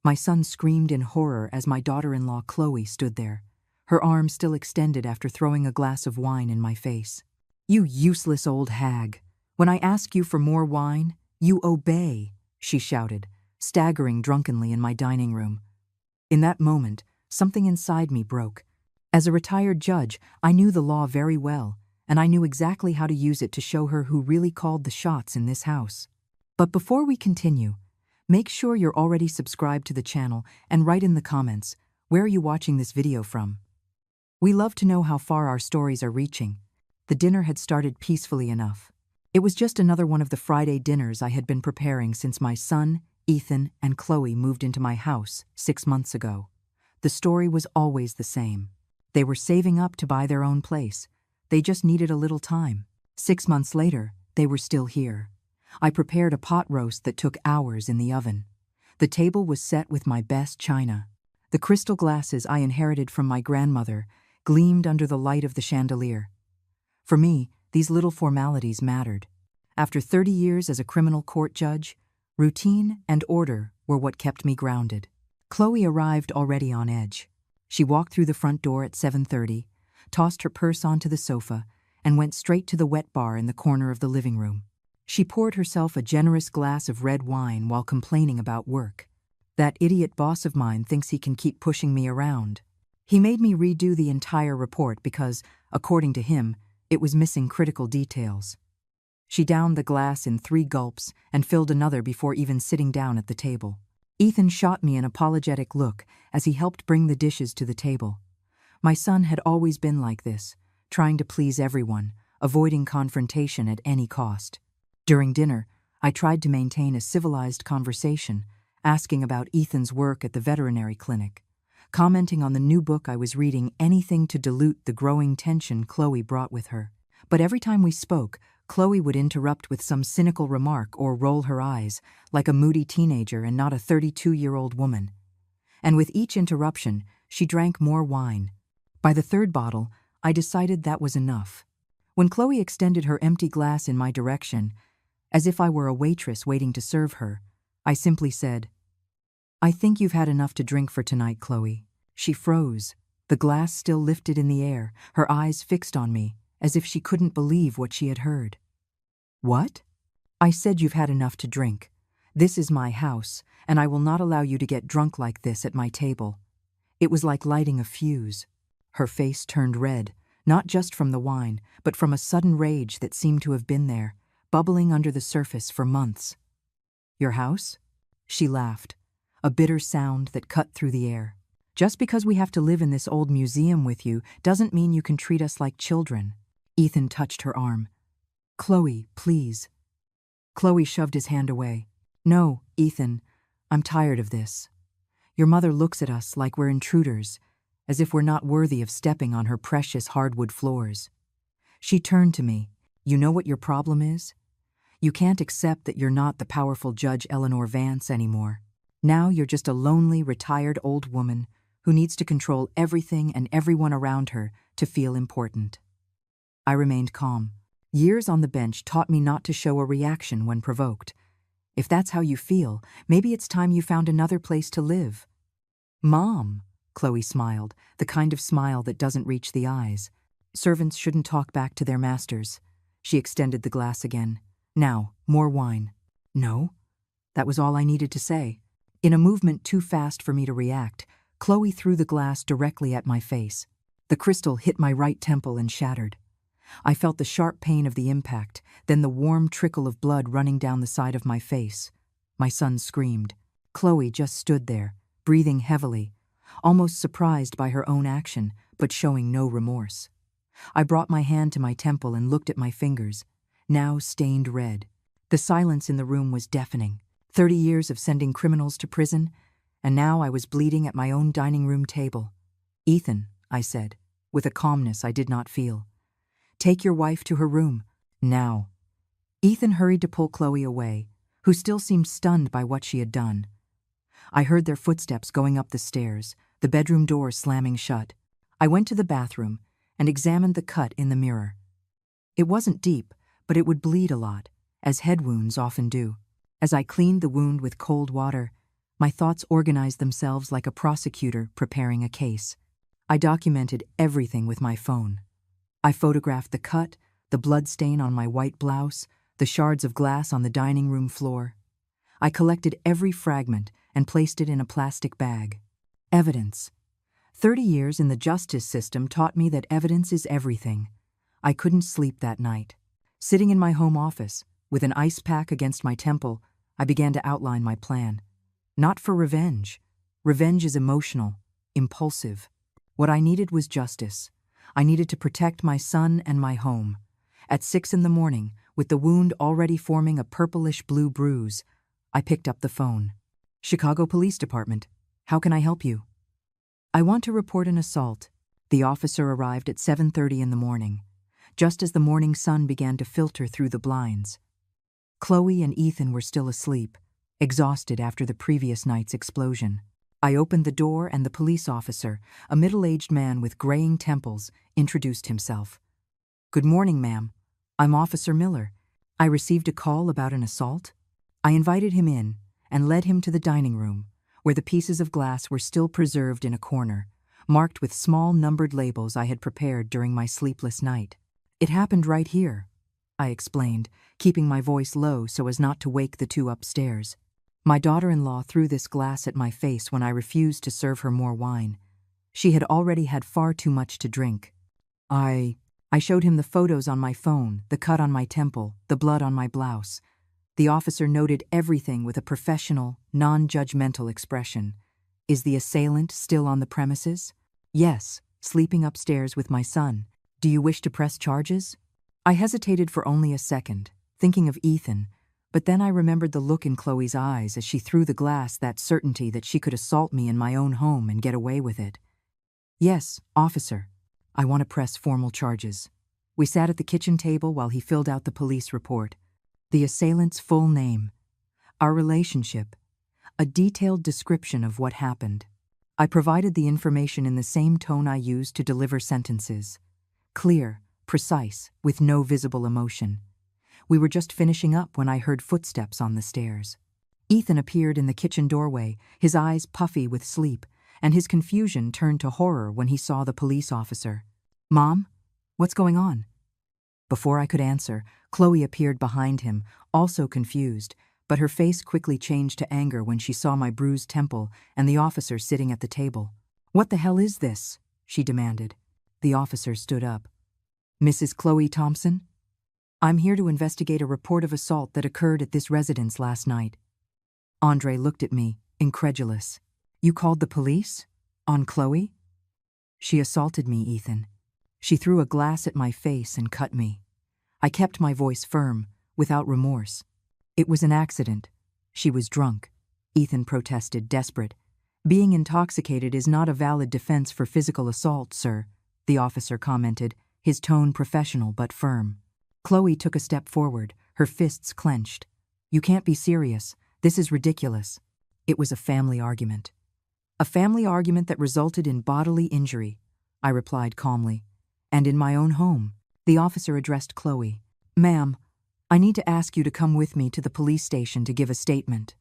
My son screamed in horror as my daughter-in-law Chloe stood there, her arm still extended after throwing a glass of wine in my face. "You useless old hag. When I ask you for more wine, you obey," she shouted, staggering drunkenly in my dining room. In that moment, something inside me broke. As a retired judge, I knew the law very well, and I knew exactly how to use it to show her who really called the shots in this house. But before we continue, make sure you're already subscribed to the channel and write in the comments, where are you watching this video from? We love to know how far our stories are reaching. The dinner had started peacefully enough. It was just another one of the Friday dinners I had been preparing since my son, Ethan, and Chloe moved into my house 6 months ago. The story was always the same. They were saving up to buy their own place. They just needed a little time. 6 months later, they were still here. I prepared a pot roast that took hours in the oven. The table was set with my best china. The crystal glasses I inherited from my grandmother gleamed under the light of the chandelier. For me, these little formalities mattered. After 30 years as a criminal court judge, routine and order were what kept me grounded. Chloe arrived already on edge. She walked through the front door at 7:30, tossed her purse onto the sofa, and went straight to the wet bar in the corner of the living room. She poured herself a generous glass of red wine while complaining about work. "That idiot boss of mine thinks he can keep pushing me around. He made me redo the entire report because, according to him, it was missing critical details." She downed the glass in 3 gulps and filled another before even sitting down at the table. Ethan shot me an apologetic look as he helped bring the dishes to the table. My son had always been like this, trying to please everyone, avoiding confrontation at any cost. During dinner, I tried to maintain a civilized conversation, asking about Ethan's work at the veterinary clinic, commenting on the new book I was reading, anything to dilute the growing tension Chloe brought with her. But every time we spoke, Chloe would interrupt with some cynical remark or roll her eyes, like a moody teenager and not a 32-year-old woman. And with each interruption, she drank more wine. By the 3rd bottle, I decided that was enough. When Chloe extended her empty glass in my direction, as if I were a waitress waiting to serve her, I simply said, "I think you've had enough to drink for tonight, Chloe." She froze, the glass still lifted in the air, her eyes fixed on me, as if she couldn't believe what she had heard. "What?" "I said you've had enough to drink. This is my house, and I will not allow you to get drunk like this at my table." It was like lighting a fuse. Her face turned red, not just from the wine, but from a sudden rage that seemed to have been there, bubbling under the surface for months. "Your house?" She laughed, a bitter sound that cut through the air. "Just because we have to live in this old museum with you doesn't mean you can treat us like children." Ethan touched her arm. "Chloe, please." Chloe shoved his hand away. "No, Ethan, I'm tired of this. Your mother looks at us like we're intruders, as if we're not worthy of stepping on her precious hardwood floors." She turned to me. "You know what your problem is? You can't accept that you're not the powerful Judge Eleanor Vance anymore. Now you're just a lonely, retired old woman who needs to control everything and everyone around her to feel important." I remained calm. Years on the bench taught me not to show a reaction when provoked. If that's how you feel, maybe it's time you found another place to live. "Mom," Chloe smiled, the kind of smile that doesn't reach the eyes. "Servants shouldn't talk back to their masters." She extended the glass again. "Now, more wine." "No." That was all I needed to say. In a movement too fast for me to react, Chloe threw the glass directly at my face. The crystal hit my right temple and shattered. I felt the sharp pain of the impact, then the warm trickle of blood running down the side of my face. My son screamed. Chloe just stood there, breathing heavily, almost surprised by her own action, but showing no remorse. I brought my hand to my temple and looked at my fingers, now stained red. The silence in the room was deafening. 30 years of sending criminals to prison, and now I was bleeding at my own dining room table. "Ethan," I said, with a calmness I did not feel, "take your wife to her room, now." Ethan hurried to pull Chloe away, who still seemed stunned by what she had done. I heard their footsteps going up the stairs, the bedroom door slamming shut. I went to the bathroom and examined the cut in the mirror. It wasn't deep, but it would bleed a lot, as head wounds often do. As I cleaned the wound with cold water, My thoughts organized themselves like a prosecutor preparing a case. I documented everything with my phone. I photographed the cut, the blood stain on my white blouse, the shards of glass on the dining room floor. I collected every fragment and placed it in a plastic bag. Evidence. 30 years in the justice system taught me that evidence is everything. I couldn't sleep that night. Sitting in my home office, with an ice pack against my temple, I began to outline my plan. Not for revenge. Revenge is emotional, impulsive. What I needed was justice. I needed to protect my son and my home. At 6 in the morning, with the wound already forming a purplish-blue bruise, I picked up the phone. Chicago Police Department. How can I help you? I want to report an assault. The officer arrived at 7:30 in the morning, just as the morning sun began to filter through the blinds. Chloe and Ethan were still asleep, exhausted after the previous night's explosion. I opened the door and the police officer, a middle-aged man with graying temples, introduced himself. "Good morning, ma'am. I'm Officer Miller. I received a call about an assault." I invited him in and led him to the dining room, where the pieces of glass were still preserved in a corner, marked with small numbered labels I had prepared during my sleepless night. "It happened right here," I explained, keeping my voice low so as not to wake the two upstairs. "My daughter-in-law threw this glass at my face when I refused to serve her more wine. She had already had far too much to drink. I showed him the photos on my phone, the cut on my temple, the blood on my blouse. The officer noted everything with a professional, non-judgmental expression. "Is the assailant still on the premises?" "Yes, sleeping upstairs with my son. Do you wish to press charges?" I hesitated for only a second, thinking of Ethan, but then I remembered the look in Chloe's eyes as she threw the glass, that certainty that she could assault me in my own home and get away with it. "Yes, officer. I want to press formal charges." We sat at the kitchen table while he filled out the police report. The assailant's full name, our relationship, a detailed description of what happened. I provided the information in the same tone I used to deliver sentences. Clear, precise, with no visible emotion. We were just finishing up when I heard footsteps on the stairs. Ethan appeared in the kitchen doorway, his eyes puffy with sleep, and his confusion turned to horror when he saw the police officer. "Mom? What's going on?" Before I could answer, Chloe appeared behind him, also confused, but her face quickly changed to anger when she saw my bruised temple and the officer sitting at the table. "What the hell is this?" she demanded. The officer stood up. "Mrs. Chloe Thompson? I'm here to investigate a report of assault that occurred at this residence last night." Andre looked at me, incredulous. "You called the police? On Chloe?" "She assaulted me, Ethan. She threw a glass at my face and cut me." I kept my voice firm, without remorse. "It was an accident. She was drunk," Ethan protested, desperate. "Being intoxicated is not a valid defense for physical assault, sir," the officer commented, his tone professional but firm. Chloe took a step forward, her fists clenched. "You can't be serious. This is ridiculous." "It was a family argument." "A family argument that resulted in bodily injury," I replied calmly. "And in my own home." The officer addressed Chloe. "Ma'am, I need to ask you to come with me to the police station to give a statement."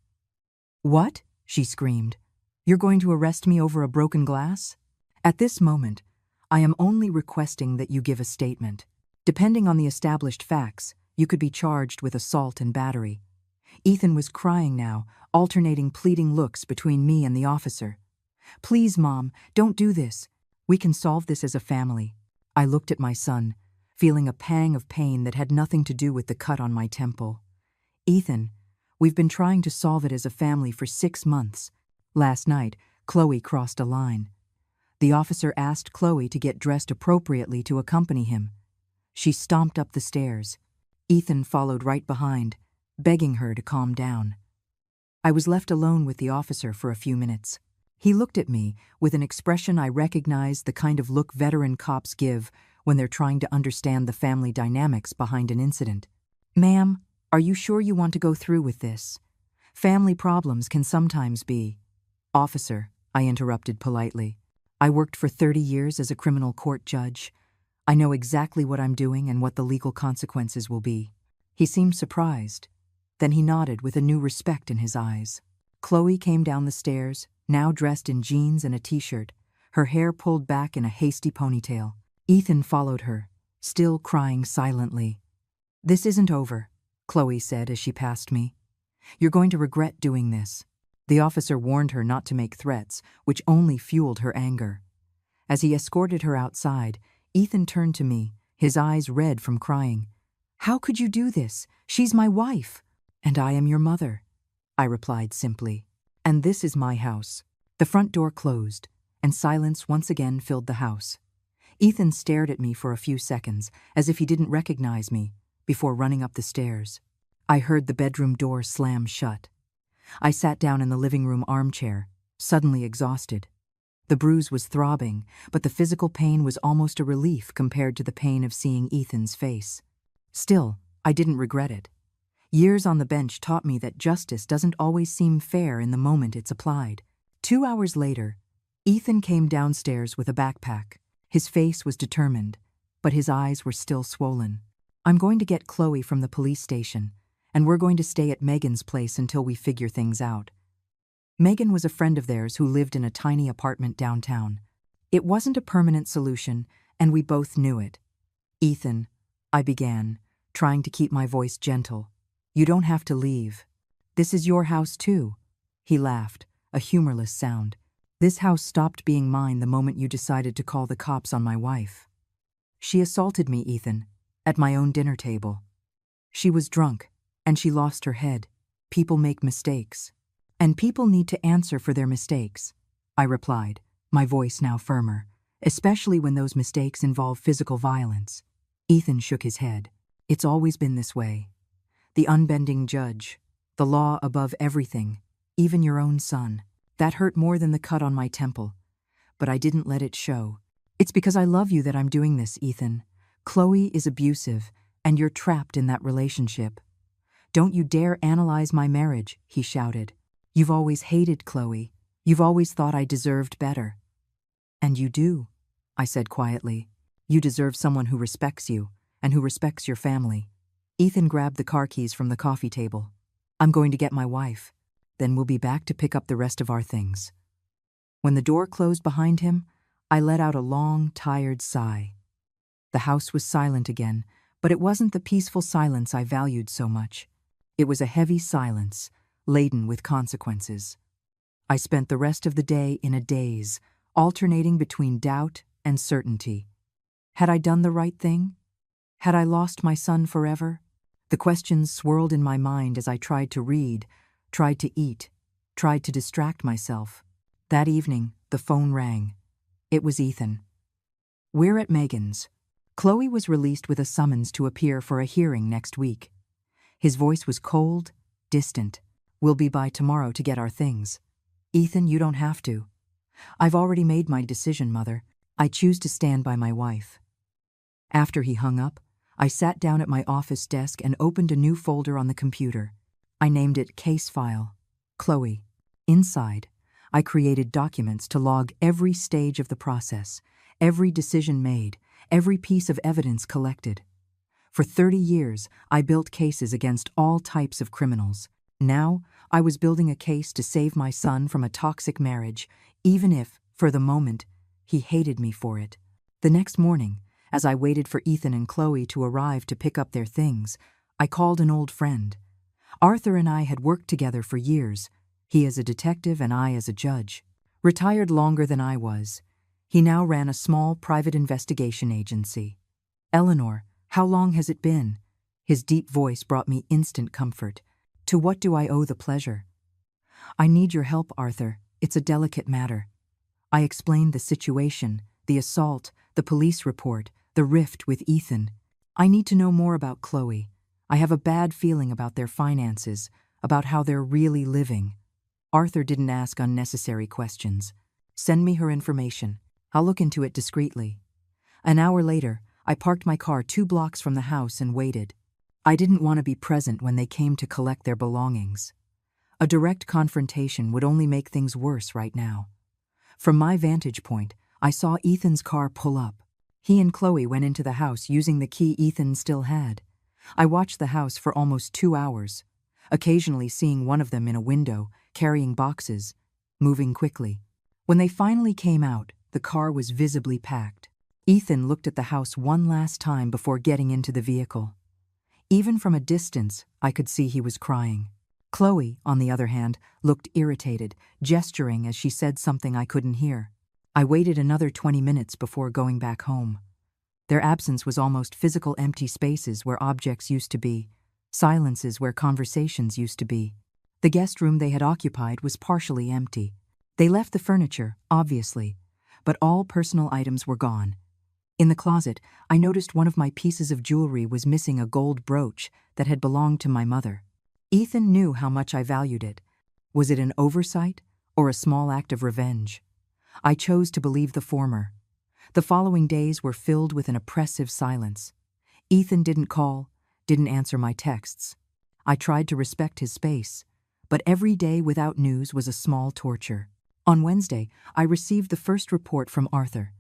"What?" she screamed. "You're going to arrest me over a broken glass?" "At this moment, I am only requesting that you give a statement. Depending on the established facts, you could be charged with assault and battery." Ethan was crying now, alternating pleading looks between me and the officer. "Please, Mom, don't do this. We can solve this as a family." I looked at my son, feeling a pang of pain that had nothing to do with the cut on my temple. "Ethan, we've been trying to solve it as a family for 6 months. Last night, Chloe crossed a line." The officer asked Chloe to get dressed appropriately to accompany him. She stomped up the stairs. Ethan followed right behind, begging her to calm down. I was left alone with the officer for a few minutes. He looked at me with an expression I recognized, the kind of look veteran cops give when they're trying to understand the family dynamics behind an incident. "Ma'am, are you sure you want to go through with this? Family problems can sometimes be—" "Officer," I interrupted politely. "I worked for 30 years as a criminal court judge. I know exactly what I'm doing and what the legal consequences will be." He seemed surprised. Then he nodded with a new respect in his eyes. Chloe came down the stairs, now dressed in jeans and a t-shirt, her hair pulled back in a hasty ponytail. Ethan followed her, still crying silently. "This isn't over," Chloe said as she passed me. "You're going to regret doing this." The officer warned her not to make threats, which only fueled her anger. As he escorted her outside, Ethan turned to me, his eyes red from crying. "How could you do this? She's my wife." "And I am your mother," I replied simply. "And this is my house." The front door closed, and silence once again filled the house. Ethan stared at me for a few seconds, as if he didn't recognize me, before running up the stairs. I heard the bedroom door slam shut. I sat down in the living room armchair, suddenly exhausted. The bruise was throbbing, but the physical pain was almost a relief compared to the pain of seeing Ethan's face. Still, I didn't regret it. Years on the bench taught me that justice doesn't always seem fair in the moment it's applied. 2 hours later, Ethan came downstairs with a backpack. His face was determined, but his eyes were still swollen. "I'm going to get Chloe from the police station, and we're going to stay at Megan's place until we figure things out." Megan was a friend of theirs who lived in a tiny apartment downtown. It wasn't a permanent solution, and we both knew it. "Ethan," I began, trying to keep my voice gentle, "you don't have to leave. This is your house too." He laughed, a humorless sound. "This house stopped being mine the moment you decided to call the cops on my wife." "She assaulted me, Ethan, at my own dinner table. She was drunk, and she lost her head. People make mistakes. And people need to answer for their mistakes," I replied, my voice now firmer, "especially when those mistakes involve physical violence." Ethan shook his head. "It's always been this way. The unbending judge, the law above everything, even your own son." That hurt more than the cut on my temple, but I didn't let it show. "It's because I love you that I'm doing this, Ethan. Chloe is abusive, and you're trapped in that relationship." "Don't you dare analyze my marriage," he shouted. "You've always hated Chloe. You've always thought I deserved better." "And you do," I said quietly. "You deserve someone who respects you, and who respects your family." Ethan grabbed the car keys from the coffee table. "I'm going to get my wife. Then we'll be back to pick up the rest of our things." When the door closed behind him, I let out a long, tired sigh. The house was silent again, but it wasn't the peaceful silence I valued so much. It was a heavy silence, laden with consequences. I spent the rest of the day in a daze, alternating between doubt and certainty. Had I done the right thing? Had I lost my son forever? The questions swirled in my mind as I tried to read, tried to eat, tried to distract myself. That evening, the phone rang. It was Ethan. "We're at Megan's. Chloe was released with a summons to appear for a hearing next week." His voice was cold, distant. "We'll be by tomorrow to get our things." "Ethan, you don't have to. I've already made my decision, Mother. I choose to stand by my wife." After he hung up, I sat down at my office desk and opened a new folder on the computer. I named it Case File, Chloe. Inside, I created documents to log every stage of the process, every decision made, every piece of evidence collected. For 30 years, I built cases against all types of criminals. Now, I was building a case to save my son from a toxic marriage, even if, for the moment, he hated me for it. The next morning, as I waited for Ethan and Chloe to arrive to pick up their things, I called an old friend. Arthur and I had worked together for years, he as a detective and I as a judge. Retired longer than I was, he now ran a small private investigation agency. "Eleanor, how long has it been?" His deep voice brought me instant comfort. "To what do I owe the pleasure?" "I need your help, Arthur. It's a delicate matter." I explained the situation, the assault, the police report, the rift with Ethan. "I need to know more about Chloe. I have a bad feeling about their finances, about how they're really living." Arthur didn't ask unnecessary questions. "Send me her information. I'll look into it discreetly." An hour later, I parked my car 2 blocks from the house and waited. I didn't want to be present when they came to collect their belongings. A direct confrontation would only make things worse right now. From my vantage point, I saw Ethan's car pull up. He and Chloe went into the house using the key Ethan still had. I watched the house for almost 2 hours, occasionally seeing one of them in a window, carrying boxes, moving quickly. When they finally came out, the car was visibly packed. Ethan looked at the house one last time before getting into the vehicle. Even from a distance, I could see he was crying. Chloe, on the other hand, looked irritated, gesturing as she said something I couldn't hear. I waited another 20 minutes before going back home. Their absence was almost physical empty spaces where objects used to be, silences where conversations used to be. The guest room they had occupied was partially empty. They left the furniture, obviously, but all personal items were gone. In the closet, I noticed one of my pieces of jewelry was missing a gold brooch that had belonged to my mother. Ethan knew how much I valued it. Was it an oversight or a small act of revenge? I chose to believe the former. The following days were filled with an oppressive silence. Ethan didn't call, didn't answer my texts. I tried to respect his space, but every day without news was a small torture. On Wednesday, I received the first report from Arthur.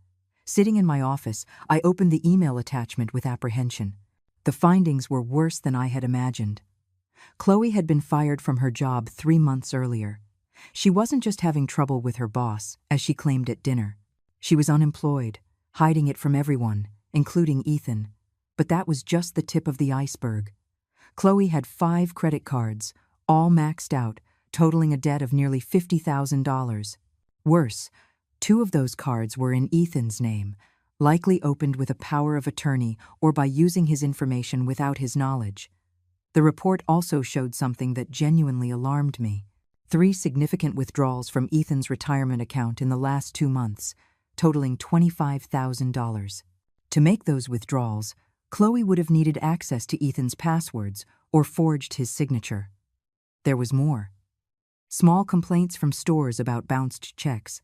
Sitting in my office, I opened the email attachment with apprehension. The findings were worse than I had imagined. Chloe had been fired from her job 3 months earlier. She wasn't just having trouble with her boss, as she claimed at dinner. She was unemployed, hiding it from everyone, including Ethan. But that was just the tip of the iceberg. Chloe had 5 credit cards, all maxed out, totaling a debt of nearly $50,000. Worse, 2 of those cards were in Ethan's name, likely opened with a power of attorney or by using his information without his knowledge. The report also showed something that genuinely alarmed me. 3 significant withdrawals from Ethan's retirement account in the last 2 months, totaling $25,000. To make those withdrawals, Chloe would have needed access to Ethan's passwords or forged his signature. There was more. Small complaints from stores about bounced checks,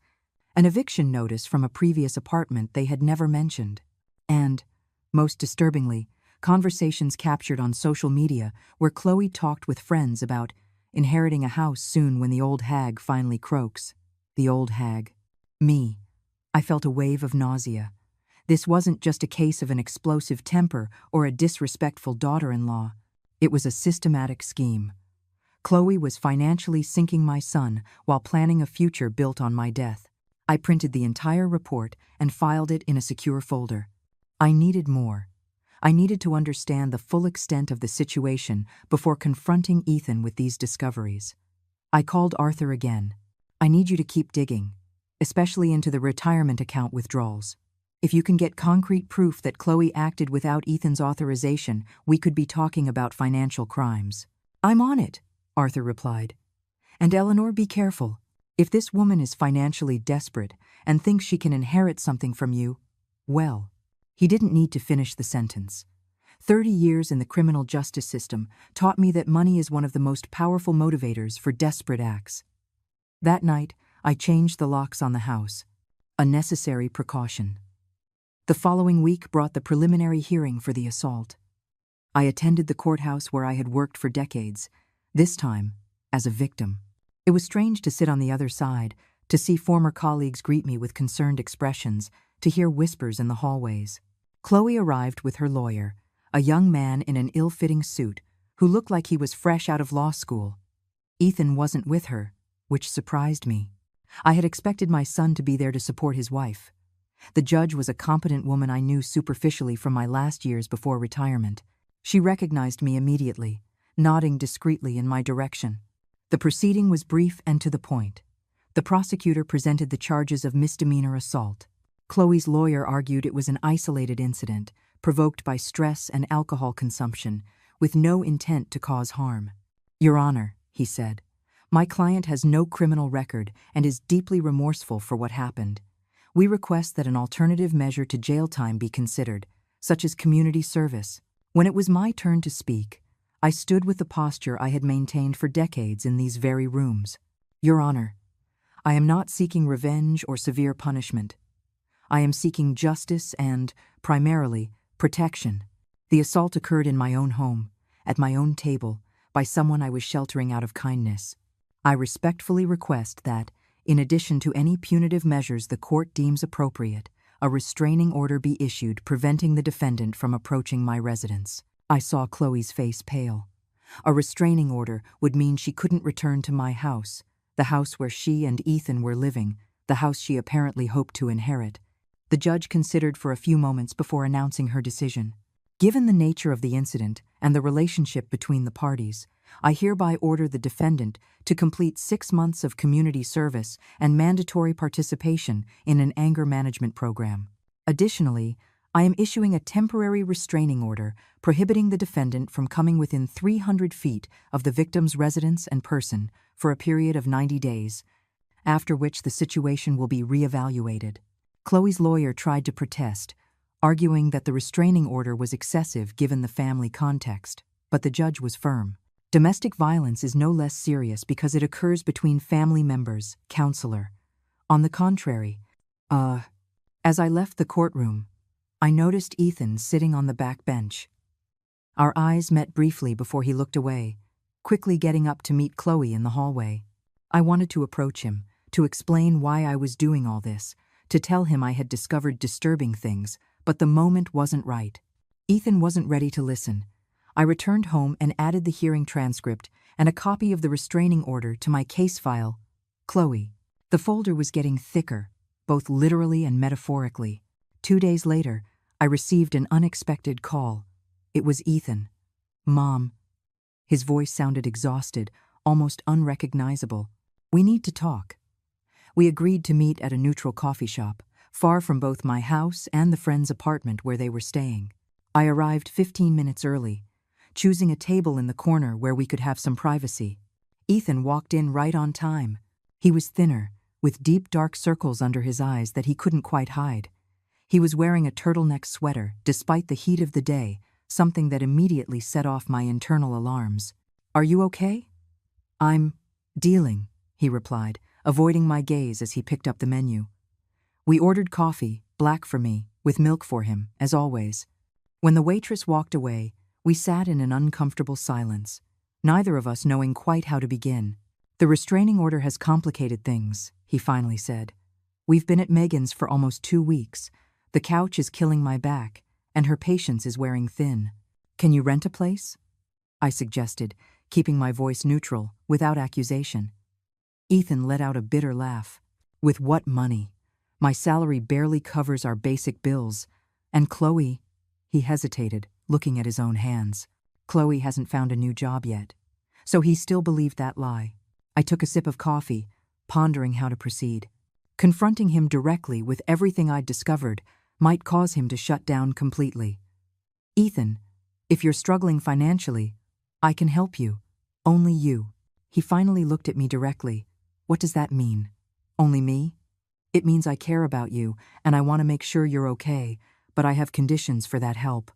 an eviction notice from a previous apartment they had never mentioned, and, most disturbingly, conversations captured on social media where Chloe talked with friends about inheriting a house soon when the old hag finally croaks. The old hag. Me. I felt a wave of nausea. This wasn't just a case of an explosive temper or a disrespectful daughter-in-law. It was a systematic scheme. Chloe was financially sinking my son while planning a future built on my death. I printed the entire report and filed it in a secure folder. I needed more. I needed to understand the full extent of the situation before confronting Ethan with these discoveries. I called Arthur again. I need you to keep digging, especially into the retirement account withdrawals. If you can get concrete proof that Chloe acted without Ethan's authorization, we could be talking about financial crimes. I'm on it, Arthur replied. And Eleanor, be careful. If this woman is financially desperate and thinks she can inherit something from you, well, he didn't need to finish the sentence. 30 years in the criminal justice system taught me that money is one of the most powerful motivators for desperate acts. That night, I changed the locks on the house, a necessary precaution. The following week brought the preliminary hearing for the assault. I attended the courthouse where I had worked for decades, this time as a victim. It was strange to sit on the other side, to see former colleagues greet me with concerned expressions, to hear whispers in the hallways. Chloe arrived with her lawyer, a young man in an ill-fitting suit who looked like he was fresh out of law school. Ethan wasn't with her, which surprised me. I had expected my son to be there to support his wife. The judge was a competent woman I knew superficially from my last years before retirement. She recognized me immediately, nodding discreetly in my direction. The proceeding was brief and to the point. The prosecutor presented the charges of misdemeanor assault. Chloe's lawyer argued it was an isolated incident, provoked by stress and alcohol consumption, with no intent to cause harm. Your Honor, he said, my client has no criminal record and is deeply remorseful for what happened. We request that an alternative measure to jail time be considered, such as community service. When it was my turn to speak, I stood with the posture I had maintained for decades in these very rooms. Your Honor, I am not seeking revenge or severe punishment. I am seeking justice and, primarily, protection. The assault occurred in my own home, at my own table, by someone I was sheltering out of kindness. I respectfully request that, in addition to any punitive measures the court deems appropriate, a restraining order be issued preventing the defendant from approaching my residence. I saw Chloe's face pale. A restraining order would mean she couldn't return to my house, the house where she and Ethan were living, the house she apparently hoped to inherit. The judge considered for a few moments before announcing her decision. Given the nature of the incident and the relationship between the parties, I hereby order the defendant to complete 6 months of community service and mandatory participation in an anger management program. Additionally, I am issuing a temporary restraining order prohibiting the defendant from coming within 300 feet of the victim's residence and person for a period of 90 days, after which the situation will be reevaluated. Chloe's lawyer tried to protest, arguing that the restraining order was excessive given the family context, but the judge was firm. Domestic violence is no less serious because it occurs between family members, counselor. On the contrary, as I left the courtroom, I noticed Ethan sitting on the back bench. Our eyes met briefly before he looked away, quickly getting up to meet Chloe in the hallway. I wanted to approach him, to explain why I was doing all this, to tell him I had discovered disturbing things, but the moment wasn't right. Ethan wasn't ready to listen. I returned home and added the hearing transcript and a copy of the restraining order to my case file. Chloe. The folder was getting thicker, both literally and metaphorically. 2 days later, I received an unexpected call. It was Ethan. Mom. His voice sounded exhausted, almost unrecognizable. We need to talk. We agreed to meet at a neutral coffee shop, far from both my house and the friend's apartment where they were staying. I arrived 15 minutes early, choosing a table in the corner where we could have some privacy. Ethan walked in right on time. He was thinner, with deep dark circles under his eyes that he couldn't quite hide. He was wearing a turtleneck sweater despite the heat of the day, something that immediately set off my internal alarms. Are you okay? I'm dealing, he replied, avoiding my gaze as he picked up the menu. We ordered coffee, black for me, with milk for him, as always. When the waitress walked away, we sat in an uncomfortable silence, neither of us knowing quite how to begin. The restraining order has complicated things, he finally said. We've been at Megan's for almost 2 weeks. The couch is killing my back, and her patience is wearing thin. Can you rent a place? I suggested, keeping my voice neutral, without accusation. Ethan let out a bitter laugh. With what money? My salary barely covers our basic bills. And Chloe, he hesitated, looking at his own hands. Chloe hasn't found a new job yet. So he still believed that lie. I took a sip of coffee, pondering how to proceed. Confronting him directly with everything I'd discovered might cause him to shut down completely. Ethan, if you're struggling financially, I can help you. Only you. He finally looked at me directly. What does that mean? Only me? It means I care about you, and I want to make sure you're okay, but I have conditions for that help.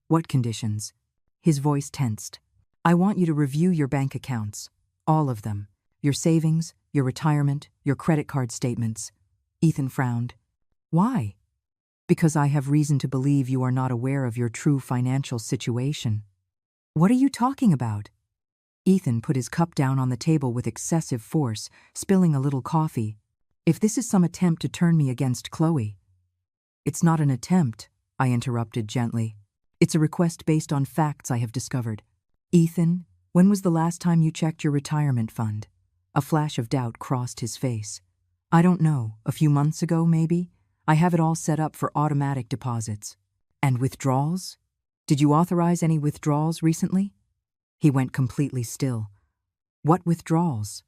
What conditions? His voice tensed. I want you to review your bank accounts. All of them. Your savings, your retirement, your credit card statements. Ethan frowned. Why? Because I have reason to believe you are not aware of your true financial situation. What are you talking about? Ethan put his cup down on the table with excessive force, spilling a little coffee. If this is some attempt to turn me against Chloe. It's not an attempt, I interrupted gently. It's a request based on facts I have discovered. Ethan, when was the last time you checked your retirement fund? A flash of doubt crossed his face. I don't know, a few months ago maybe? I have it all set up for automatic deposits. And withdrawals? Did you authorize any withdrawals recently? He went completely still. What withdrawals?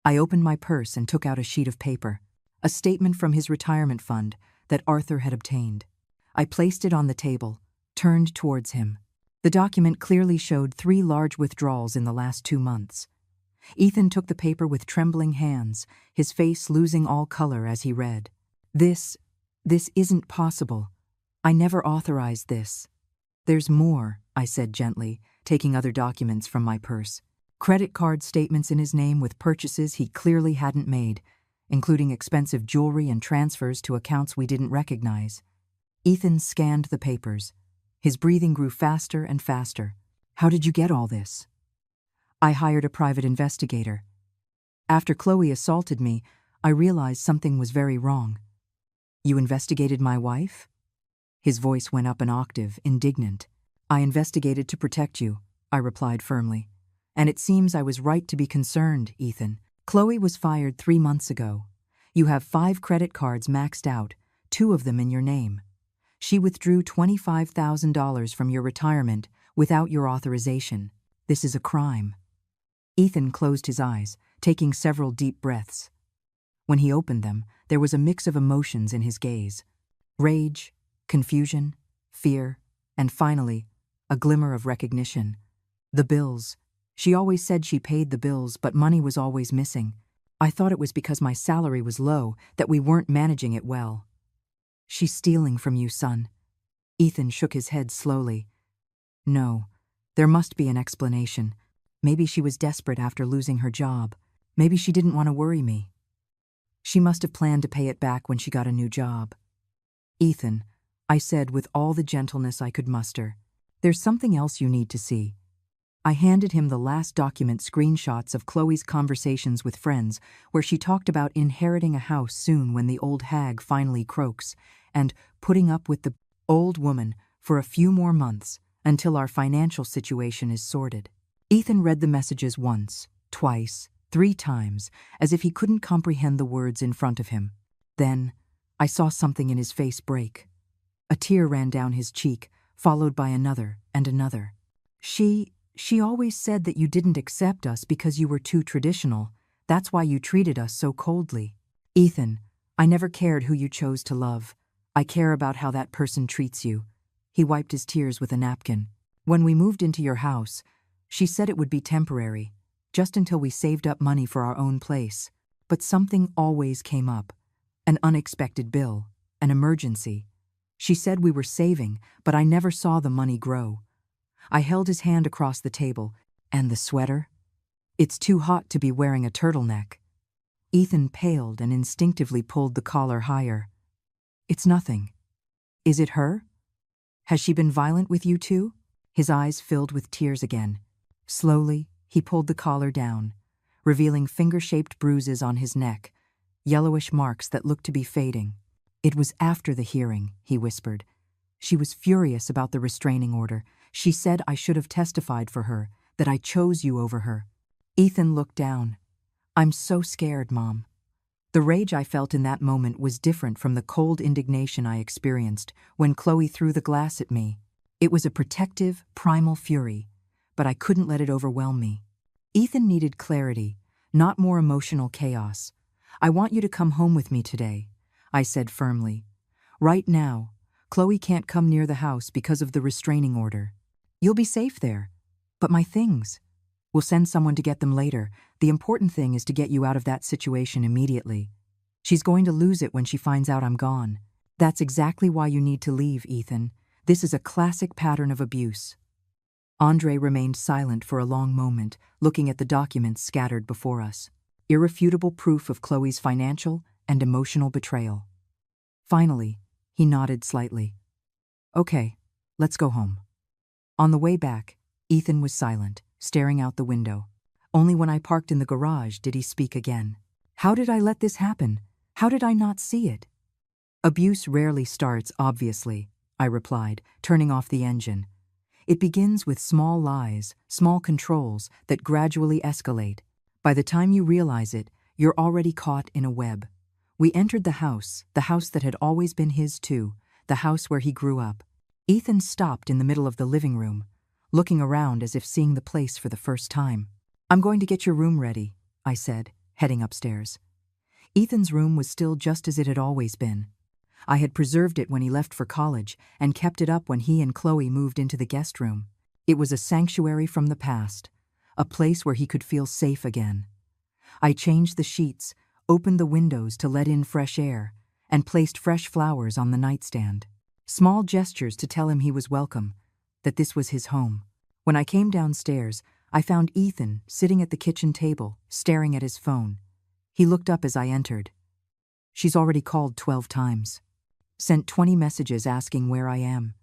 I opened my purse and took out a sheet of paper, a statement from his retirement fund that Arthur had obtained. I placed it on the table, turned towards him. The document clearly showed 3 large withdrawals in the last 2 months. Ethan took the paper with trembling hands, his face losing all color as he read. This isn't possible. I never authorized this. There's more, I said gently, taking other documents from my purse. Credit card statements in his name with purchases he clearly hadn't made, including expensive jewelry and transfers to accounts we didn't recognize. Ethan scanned the papers. His breathing grew faster and faster. How did you get all this? I hired a private investigator. After Chloe assaulted me, I realized something was very wrong. You investigated my wife? His voice went up an octave, indignant. I investigated to protect you, I replied firmly. And it seems I was right to be concerned, Ethan. Chloe was fired 3 months ago. You have 5 credit cards maxed out, 2 of them in your name. She withdrew $25,000 from your retirement without your authorization. This is a crime. Ethan closed his eyes, taking several deep breaths. When he opened them, there was a mix of emotions in his gaze. Rage, confusion, fear, and finally, a glimmer of recognition. The bills. She always said she paid the bills, but money was always missing. I thought it was because my salary was low, that we weren't managing it well. She's stealing from you, son. Ethan shook his head slowly. No, there must be an explanation. Maybe she was desperate after losing her job. Maybe she didn't want to worry me. She must have planned to pay it back when she got a new job. Ethan, I said with all the gentleness I could muster, there's something else you need to see. I handed him the last document screenshots of Chloe's conversations with friends, where she talked about inheriting a house soon when the old hag finally croaks, and putting up with the old woman for a few more months until our financial situation is sorted. Ethan read the messages once, twice, 3 times, as if he couldn't comprehend the words in front of him. Then, I saw something in his face break. A tear ran down his cheek, followed by another and another. She always said that you didn't accept us because you were too traditional. That's why you treated us so coldly. Ethan, I never cared who you chose to love. I care about how that person treats you. He wiped his tears with a napkin. When we moved into your house, she said it would be temporary, just until we saved up money for our own place. But something always came up. An unexpected bill, an emergency. She said we were saving, but I never saw the money grow. I held his hand across the table. And the sweater? It's too hot to be wearing a turtleneck. Ethan paled and instinctively pulled the collar higher. It's nothing. Is it her? Has she been violent with you too? His eyes filled with tears again. Slowly, he pulled the collar down, revealing finger-shaped bruises on his neck, yellowish marks that looked to be fading. It was after the hearing, he whispered. She was furious about the restraining order. She said I should have testified for her, that I chose you over her. Ethan looked down. I'm so scared, Mom. The rage I felt in that moment was different from the cold indignation I experienced when Chloe threw the glass at me. It was a protective, primal fury, but I couldn't let it overwhelm me. Ethan needed clarity, not more emotional chaos. I want you to come home with me today, I said firmly. Right now, Chloe can't come near the house because of the restraining order. You'll be safe there. But my things? We'll send someone to get them later. The important thing is to get you out of that situation immediately. She's going to lose it when she finds out I'm gone. That's exactly why you need to leave, Ethan. This is a classic pattern of abuse. Andre remained silent for a long moment, looking at the documents scattered before us. Irrefutable proof of Chloe's financial and emotional betrayal. Finally, he nodded slightly. Okay, let's go home. On the way back, Ethan was silent, staring out the window. Only when I parked in the garage did he speak again. How did I let this happen? How did I not see it? Abuse rarely starts obviously, I replied, turning off the engine. It begins with small lies, small controls that gradually escalate. By the time you realize it, you're already caught in a web. We entered the house that had always been his too, the house where he grew up. Ethan stopped in the middle of the living room, looking around as if seeing the place for the first time. I'm going to get your room ready, I said, heading upstairs. Ethan's room was still just as it had always been. I had preserved it when he left for college and kept it up when he and Chloe moved into the guest room. It was a sanctuary from the past, a place where he could feel safe again. I changed the sheets, opened the windows to let in fresh air, and placed fresh flowers on the nightstand. Small gestures to tell him he was welcome, that this was his home. When I came downstairs, I found Ethan sitting at the kitchen table, staring at his phone. He looked up as I entered. She's already called 12 times. Sent 20 messages asking where I am.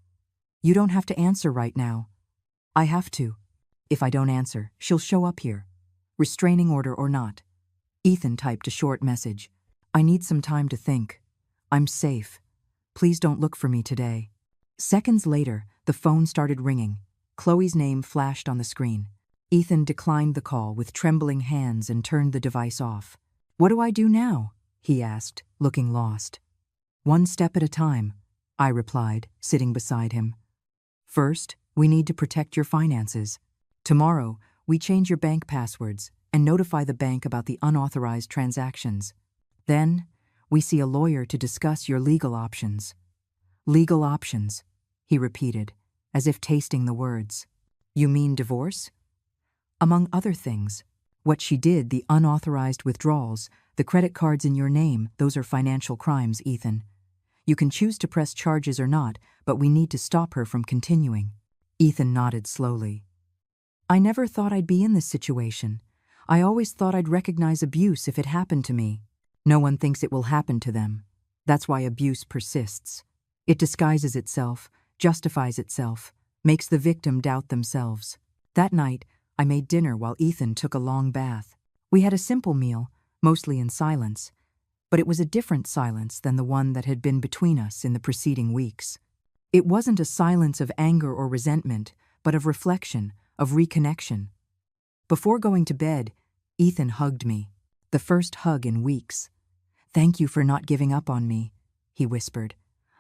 You don't have to answer right now. I have to. If I don't answer, she'll show up here. Restraining order or not. Ethan typed a short message. I need some time to think. I'm safe. Please don't look for me today. Seconds later, the phone started ringing. Chloe's name flashed on the screen. Ethan declined the call with trembling hands and turned the device off. "What do I do now?" he asked, looking lost. "One step at a time," I replied, sitting beside him. "First, we need to protect your finances. Tomorrow, we change your bank passwords and notify the bank about the unauthorized transactions. Then, we see a lawyer to discuss your legal options." "Legal options," he repeated, as if tasting the words. "You mean divorce?" "Among other things. What she did, the unauthorized withdrawals, the credit cards in your name, those are financial crimes, Ethan. You can choose to press charges or not, but we need to stop her from continuing." Ethan nodded slowly. "I never thought I'd be in this situation. I always thought I'd recognize abuse if it happened to me. No one thinks it will happen to them. That's why abuse persists. It disguises itself, justifies itself, makes the victim doubt themselves." That night, I made dinner while Ethan took a long bath. We had a simple meal, mostly in silence, but it was a different silence than the one that had been between us in the preceding weeks. It wasn't a silence of anger or resentment, but of reflection, of reconnection. Before going to bed, Ethan hugged me, the first hug in weeks. "Thank you for not giving up on me," he whispered.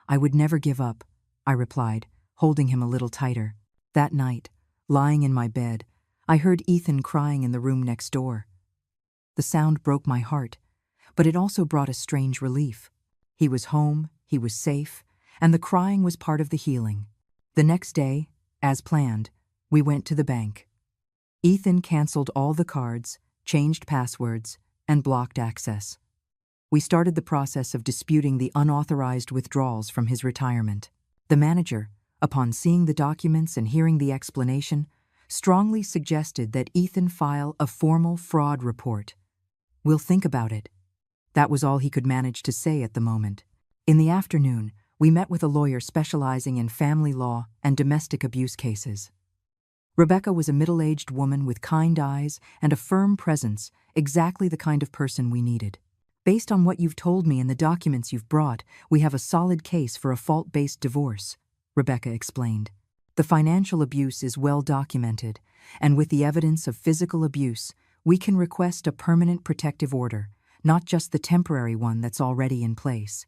"I would never give up," I replied, holding him a little tighter. That night, lying in my bed, I heard Ethan crying in the room next door. The sound broke my heart, but it also brought a strange relief. He was home, he was safe, and the crying was part of the healing. The next day, as planned, we went to the bank. Ethan canceled all the cards, changed passwords, and blocked access. We started the process of disputing the unauthorized withdrawals from his retirement. The manager, upon seeing the documents and hearing the explanation, strongly suggested that Ethan file a formal fraud report. "We'll think about it." That was all he could manage to say at the moment. In the afternoon, we met with a lawyer specializing in family law and domestic abuse cases. Rebecca was a middle-aged woman with kind eyes and a firm presence, exactly the kind of person we needed. "Based on what you've told me and the documents you've brought, we have a solid case for a fault-based divorce," Rebecca explained. "The financial abuse is well documented, and with the evidence of physical abuse, we can request a permanent protective order, not just the temporary one that's already in place."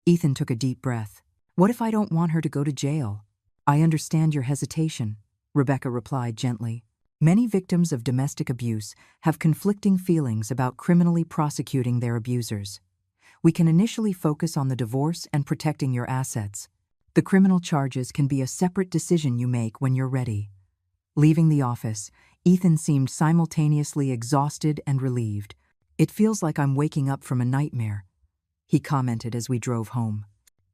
Ethan took a deep breath. "What if I don't want her to go to jail?" "I understand your hesitation," Rebecca replied gently. "Many victims of domestic abuse have conflicting feelings about criminally prosecuting their abusers. We can initially focus on the divorce and protecting your assets. The criminal charges can be a separate decision you make when you're ready." Leaving the office, Ethan seemed simultaneously exhausted and relieved. "It feels like I'm waking up from a nightmare," he commented as we drove home.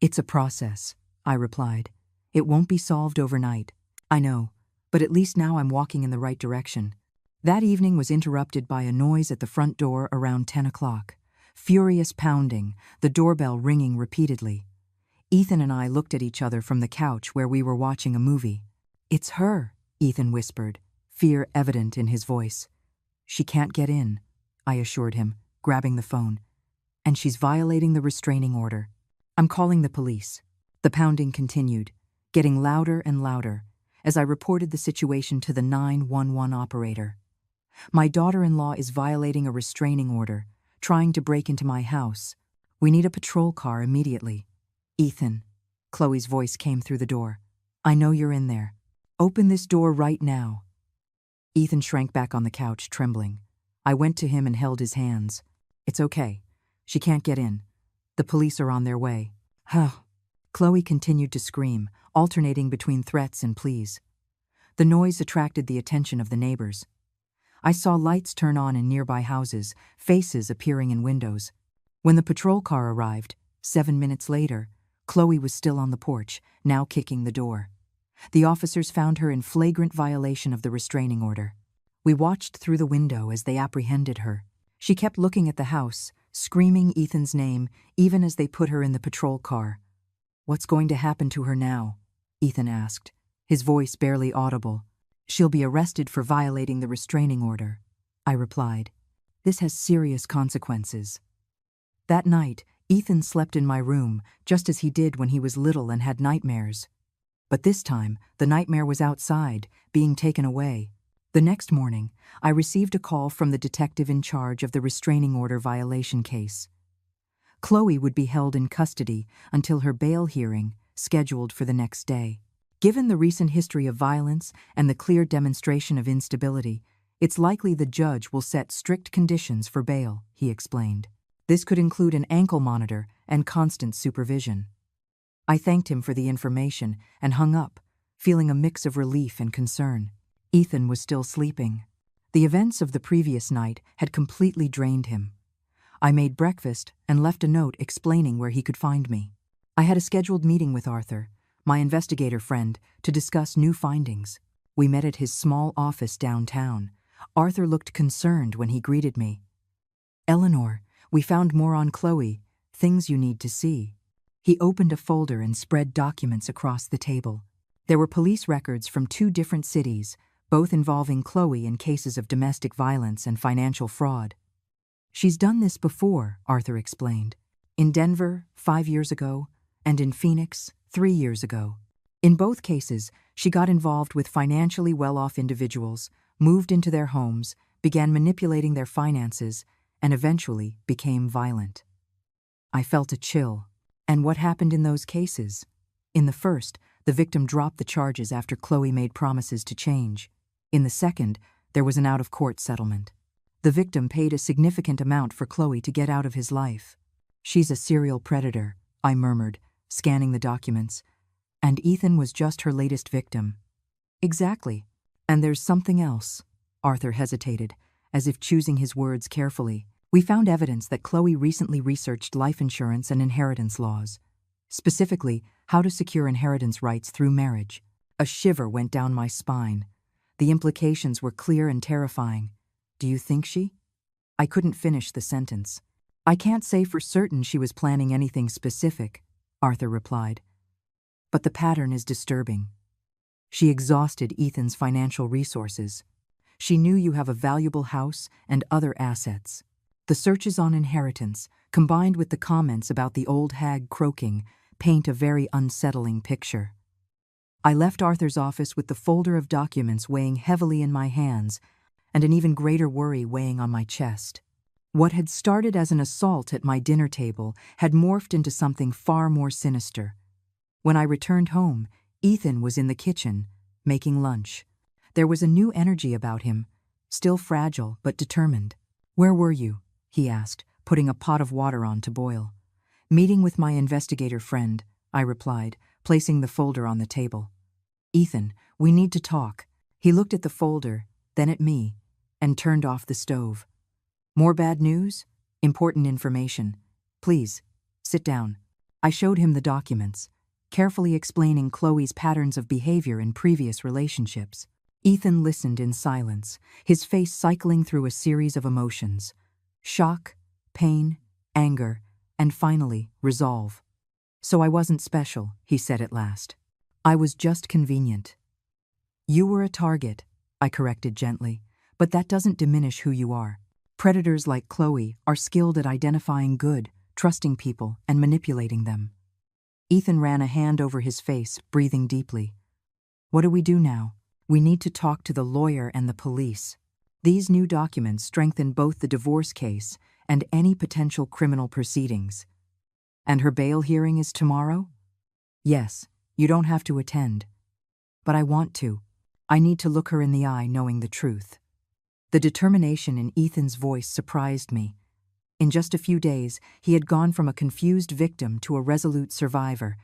"It's a process," I replied. "It won't be solved overnight." "I know, but at least now I'm walking in the right direction." That evening was interrupted by a noise at the front door around 10 o'clock. Furious pounding, the doorbell ringing repeatedly. Ethan and I looked at each other from the couch where we were watching a movie. "It's her," Ethan whispered, fear evident in his voice. "She can't get in," I assured him, grabbing the phone. "And she's violating the restraining order. I'm calling the police." The pounding continued, getting louder and louder, as I reported the situation to the 911 operator. "My daughter-in-law is violating a restraining order, trying to break into my house. We need a patrol car immediately." "Ethan," Chloe's voice came through the door. "I know you're in there. Open this door right now." Ethan shrank back on the couch, trembling. I went to him and held his hands. "It's okay. She can't get in. The police are on their way." "Huh." Chloe continued to scream, alternating between threats and pleas. The noise attracted the attention of the neighbors. I saw lights turn on in nearby houses, faces appearing in windows. When the patrol car arrived, 7 minutes later, Chloe was still on the porch, now kicking the door. The officers found her in flagrant violation of the restraining order. We watched through the window as they apprehended her. She kept looking at the house, screaming Ethan's name, even as they put her in the patrol car. "What's going to happen to her now?" Ethan asked, his voice barely audible. "She'll be arrested for violating the restraining order," I replied. "This has serious consequences." That night, Ethan slept in my room, just as he did when he was little and had nightmares. But this time, the nightmare was outside, being taken away. The next morning, I received a call from the detective in charge of the restraining order violation case. Chloe would be held in custody until her bail hearing, scheduled for the next day. Given the recent history of violence and the clear demonstration of instability, it's likely the judge will set strict conditions for bail, he explained. This could include an ankle monitor and constant supervision. I thanked him for the information and hung up, feeling a mix of relief and concern. Ethan was still sleeping. The events of the previous night had completely drained him. I made breakfast and left a note explaining where he could find me. I had a scheduled meeting with Arthur, my investigator friend, to discuss new findings. We met at his small office downtown. Arthur looked concerned when he greeted me. "Eleanor, we found more on Chloe, things you need to see." He opened a folder and spread documents across the table. There were police records from 2 different cities, both involving Chloe in cases of domestic violence and financial fraud. "She's done this before," Arthur explained. "In Denver, 5 years ago, and in Phoenix, 3 years ago. In both cases, she got involved with financially well-off individuals, moved into their homes, began manipulating their finances, and eventually became violent." I felt a chill. And what happened in those cases? In the first, the victim dropped the charges after Chloe made promises to change. In the second, there was an out-of-court settlement. The victim paid a significant amount for Chloe to get out of his life. "She's a serial predator," I murmured, scanning the documents. "And Ethan was just her latest victim." "Exactly. And there's something else." Arthur hesitated, as if choosing his words carefully. "We found evidence that Chloe recently researched life insurance and inheritance laws. Specifically, how to secure inheritance rights through marriage." A shiver went down my spine. The implications were clear and terrifying. "Do you think she?" I couldn't finish the sentence. "I can't say for certain she was planning anything specific," Arthur replied. "But the pattern is disturbing. She exhausted Ethan's financial resources. She knew you have a valuable house and other assets. The searches on inheritance, combined with the comments about the old hag croaking, paint a very unsettling picture." I left Arthur's office with the folder of documents weighing heavily in my hands and an even greater worry weighing on my chest. What had started as an assault at my dinner table had morphed into something far more sinister. When I returned home, Ethan was in the kitchen, making lunch. There was a new energy about him, still fragile but determined. "Where were you?" he asked, putting a pot of water on to boil. "Meeting with my investigator friend," I replied, placing the folder on the table. "Ethan, we need to talk." He looked at the folder, then at me, and turned off the stove. "More bad news? Important information. Please, sit down." I showed him the documents, carefully explaining Chloe's patterns of behavior in previous relationships. Ethan listened in silence, his face cycling through a series of emotions: shock, pain, anger, and finally, resolve. "So I wasn't special," he said at last. "I was just convenient." "You were a target," I corrected gently, "but that doesn't diminish who you are. Predators like Chloe are skilled at identifying good, trusting people, and manipulating them." Ethan ran a hand over his face, breathing deeply. "What do we do now?" "We need to talk to the lawyer and the police. These new documents strengthen both the divorce case and any potential criminal proceedings." "And her bail hearing is tomorrow?" "Yes, you don't have to attend." "But I want to. I need to look her in the eye knowing the truth." The determination in Ethan's voice surprised me. In just a few days, he had gone from a confused victim to a resolute survivor.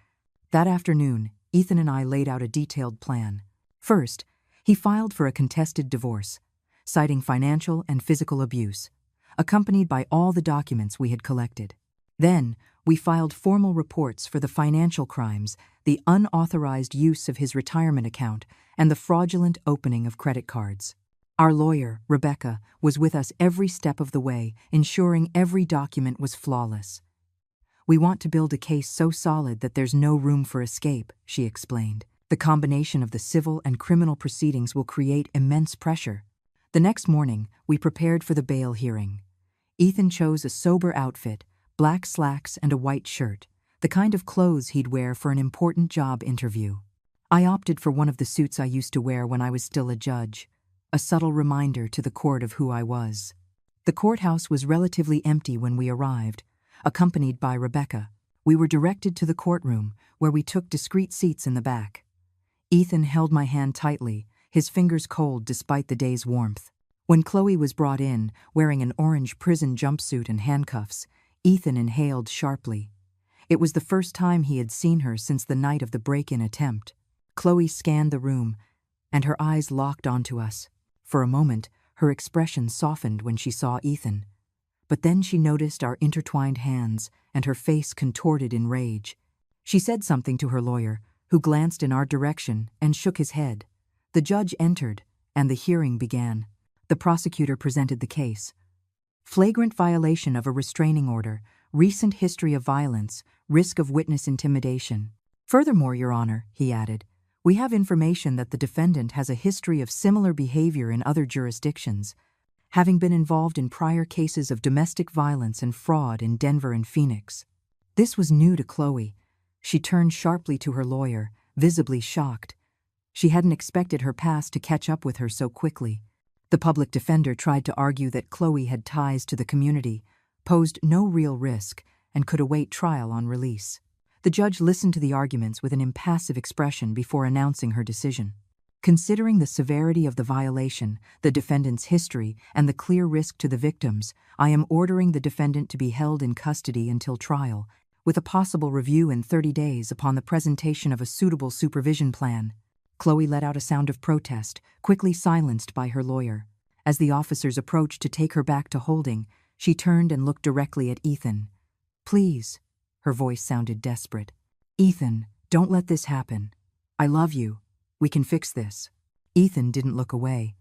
That afternoon, Ethan and I laid out a detailed plan. First, he filed for a contested divorce, citing financial and physical abuse, accompanied by all the documents we had collected. Then, we filed formal reports for the financial crimes, the unauthorized use of his retirement account, and the fraudulent opening of credit cards. Our lawyer, Rebecca, was with us every step of the way, ensuring every document was flawless. "We want to build a case so solid that there's no room for escape," she explained. "The combination of the civil and criminal proceedings will create immense pressure." The next morning, we prepared for the bail hearing. Ethan chose a sober outfit, black slacks and a white shirt, the kind of clothes he'd wear for an important job interview. I opted for one of the suits I used to wear when I was still a judge, a subtle reminder to the court of who I was. The courthouse was relatively empty when we arrived, accompanied by Rebecca. We were directed to the courtroom, where we took discreet seats in the back. Ethan held my hand tightly, his fingers cold despite the day's warmth. When Chloe was brought in, wearing an orange prison jumpsuit and handcuffs, Ethan inhaled sharply. It was the first time he had seen her since the night of the break-in attempt. Chloe scanned the room, and her eyes locked onto us. For a moment, her expression softened when she saw Ethan. But then she noticed our intertwined hands, and her face contorted in rage. She said something to her lawyer, who glanced in our direction and shook his head. The judge entered, and the hearing began. The prosecutor presented the case. Flagrant violation of a restraining order, recent history of violence, risk of witness intimidation. Furthermore, Your Honor, he added, we have information that the defendant has a history of similar behavior in other jurisdictions, having been involved in prior cases of domestic violence and fraud in Denver and Phoenix. This was new to Chloe. She turned sharply to her lawyer, visibly shocked. She hadn't expected her past to catch up with her so quickly. The public defender tried to argue that Chloe had ties to the community, posed no real risk, and could await trial on release. The judge listened to the arguments with an impassive expression before announcing her decision. Considering the severity of the violation, the defendant's history, and the clear risk to the victims, I am ordering the defendant to be held in custody until trial, with a possible review in 30 days upon the presentation of a suitable supervision plan. Chloe let out a sound of protest, quickly silenced by her lawyer. As the officers approached to take her back to holding, she turned and looked directly at Ethan. Please, her voice sounded desperate. Ethan, don't let this happen. I love you. We can fix this. Ethan didn't look away.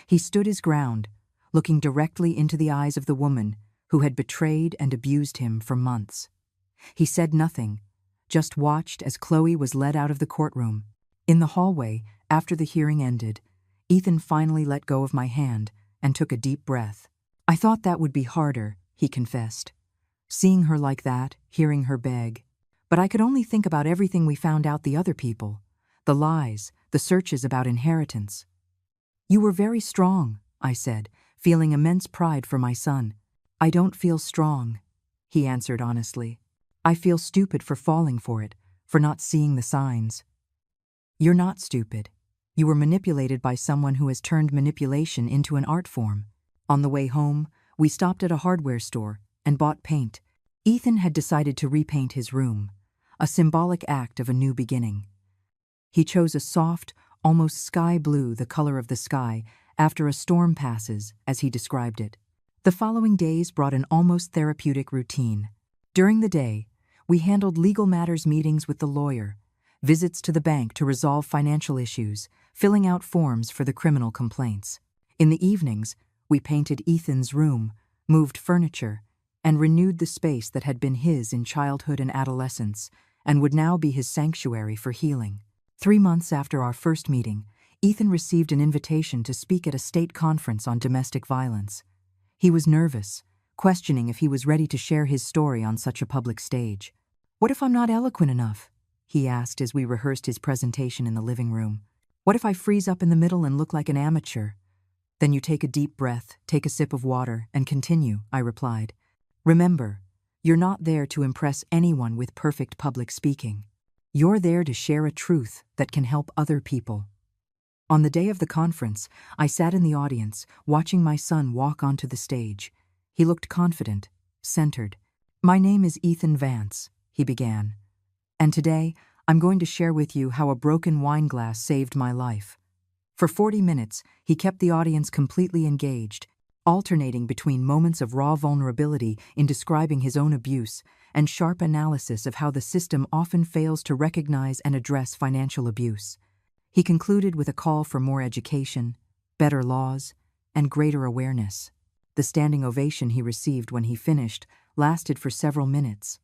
He stood his ground, looking directly into the eyes of the woman who had betrayed and abused him for months. He said nothing, just watched as Chloe was led out of the courtroom. In the hallway, after the hearing ended, Ethan finally let go of my hand and took a deep breath. I thought that would be harder, he confessed. Seeing her like that, hearing her beg. But I could only think about everything we found out the other people. The lies, the searches about inheritance. You were very strong, I said, feeling immense pride for my son. I don't feel strong, he answered honestly. I feel stupid for falling for it, for not seeing the signs. You're not stupid. You were manipulated by someone who has turned manipulation into an art form. On the way home, we stopped at a hardware store and bought paint. Ethan had decided to repaint his room, a symbolic act of a new beginning. He chose a soft, almost sky blue, the color of the sky, after a storm passes, as he described it. The following days brought an almost therapeutic routine. During the day, we handled legal matters meetings with the lawyer, visits to the bank to resolve financial issues, filling out forms for the criminal complaints. In the evenings, we painted Ethan's room, moved furniture, and renewed the space that had been his in childhood and adolescence, and would now be his sanctuary for healing. 3 months after our first meeting, Ethan received an invitation to speak at a state conference on domestic violence. He was nervous, questioning if he was ready to share his story on such a public stage. What if I'm not eloquent enough? He asked as we rehearsed his presentation in the living room. What if I freeze up in the middle and look like an amateur? Then you take a deep breath, take a sip of water, and continue, I replied. Remember, you're not there to impress anyone with perfect public speaking. You're there to share a truth that can help other people. On the day of the conference, I sat in the audience, watching my son walk onto the stage. He looked confident, centered. My name is Ethan Vance, he began. And today, I'm going to share with you how a broken wine glass saved my life. For 40 minutes, he kept the audience completely engaged, alternating between moments of raw vulnerability in describing his own abuse and sharp analysis of how the system often fails to recognize and address financial abuse. He concluded with a call for more education, better laws, and greater awareness. The standing ovation he received when he finished lasted for several minutes.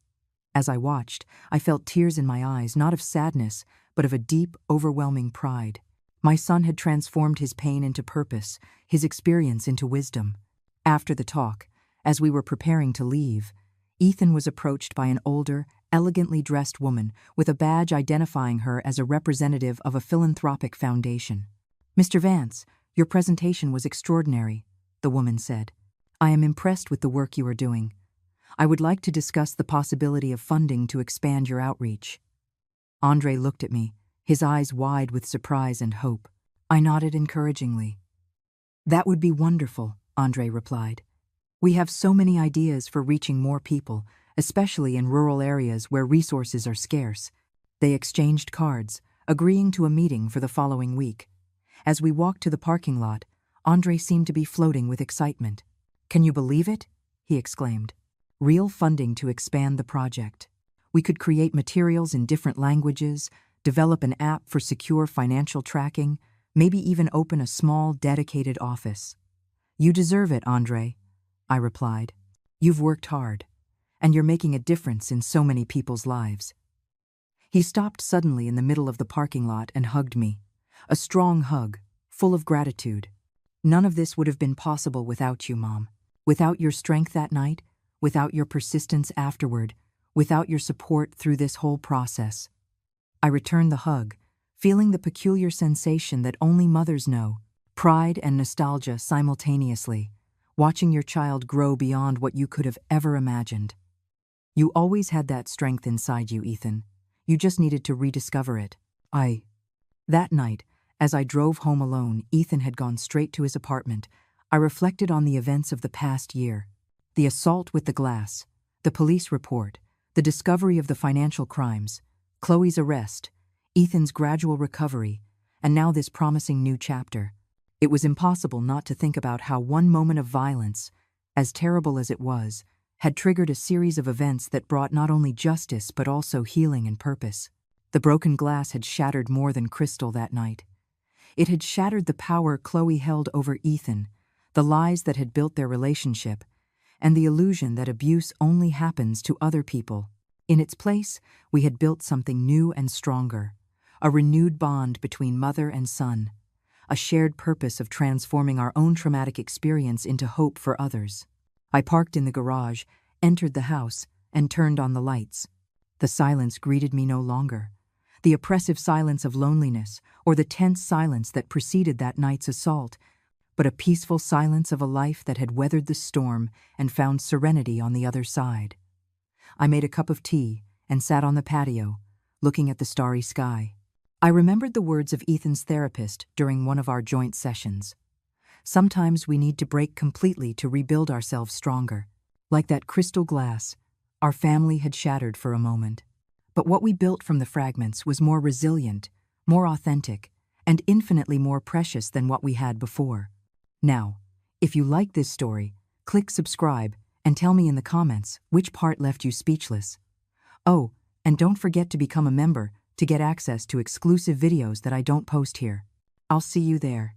As I watched, I felt tears in my eyes, not of sadness, but of a deep, overwhelming pride. My son had transformed his pain into purpose, his experience into wisdom. After the talk, as we were preparing to leave, Ethan was approached by an older, elegantly dressed woman with a badge identifying her as a representative of a philanthropic foundation. Mr. Vance, Your presentation was extraordinary, the woman said. I am impressed with the work you are doing. I would like to discuss the possibility of funding to expand your outreach. Andre looked at me, his eyes wide with surprise and hope. I nodded encouragingly. That would be wonderful, Andre replied. We have so many ideas for reaching more people, especially in rural areas where resources are scarce. They exchanged cards, agreeing to a meeting for the following week. As we walked to the parking lot, Andre seemed to be floating with excitement. Can you believe it? He exclaimed. Real funding to expand the project. We could create materials in different languages, develop an app for secure financial tracking, maybe even open a small, dedicated office. You deserve it, Andre, I replied. You've worked hard, and you're making a difference in so many people's lives. He stopped suddenly in the middle of the parking lot and hugged me. A strong hug, full of gratitude. None of this would have been possible without you, Mom. Without your strength that night, without your persistence afterward, without your support through this whole process. I returned the hug, feeling the peculiar sensation that only mothers know, pride and nostalgia simultaneously, watching your child grow beyond what you could have ever imagined. You always had that strength inside you, Ethan. You just needed to rediscover it. That night, as I drove home alone, Ethan had gone straight to his apartment. I reflected on the events of the past year. The assault with the glass, the police report, the discovery of the financial crimes, Chloe's arrest, Ethan's gradual recovery, and now this promising new chapter. It was impossible not to think about how one moment of violence, as terrible as it was, had triggered a series of events that brought not only justice but also healing and purpose. The broken glass had shattered more than crystal that night. It had shattered the power Chloe held over Ethan, the lies that had built their relationship, and the illusion that abuse only happens to other people. In its place, we had built something new and stronger, a renewed bond between mother and son, a shared purpose of transforming our own traumatic experience into hope for others. I parked in the garage, entered the house, and turned on the lights. The silence greeted me no longer. The oppressive silence of loneliness, or the tense silence that preceded that night's assault, but a peaceful silence of a life that had weathered the storm and found serenity on the other side. I made a cup of tea and sat on the patio, looking at the starry sky. I remembered the words of Ethan's therapist during one of our joint sessions. Sometimes we need to break completely to rebuild ourselves stronger. Like that crystal glass, our family had shattered for a moment. But what we built from the fragments was more resilient, more authentic, and infinitely more precious than what we had before. Now, if you like this story, click subscribe and tell me in the comments which part left you speechless. Oh, and don't forget to become a member to get access to exclusive videos that I don't post here. I'll see you there.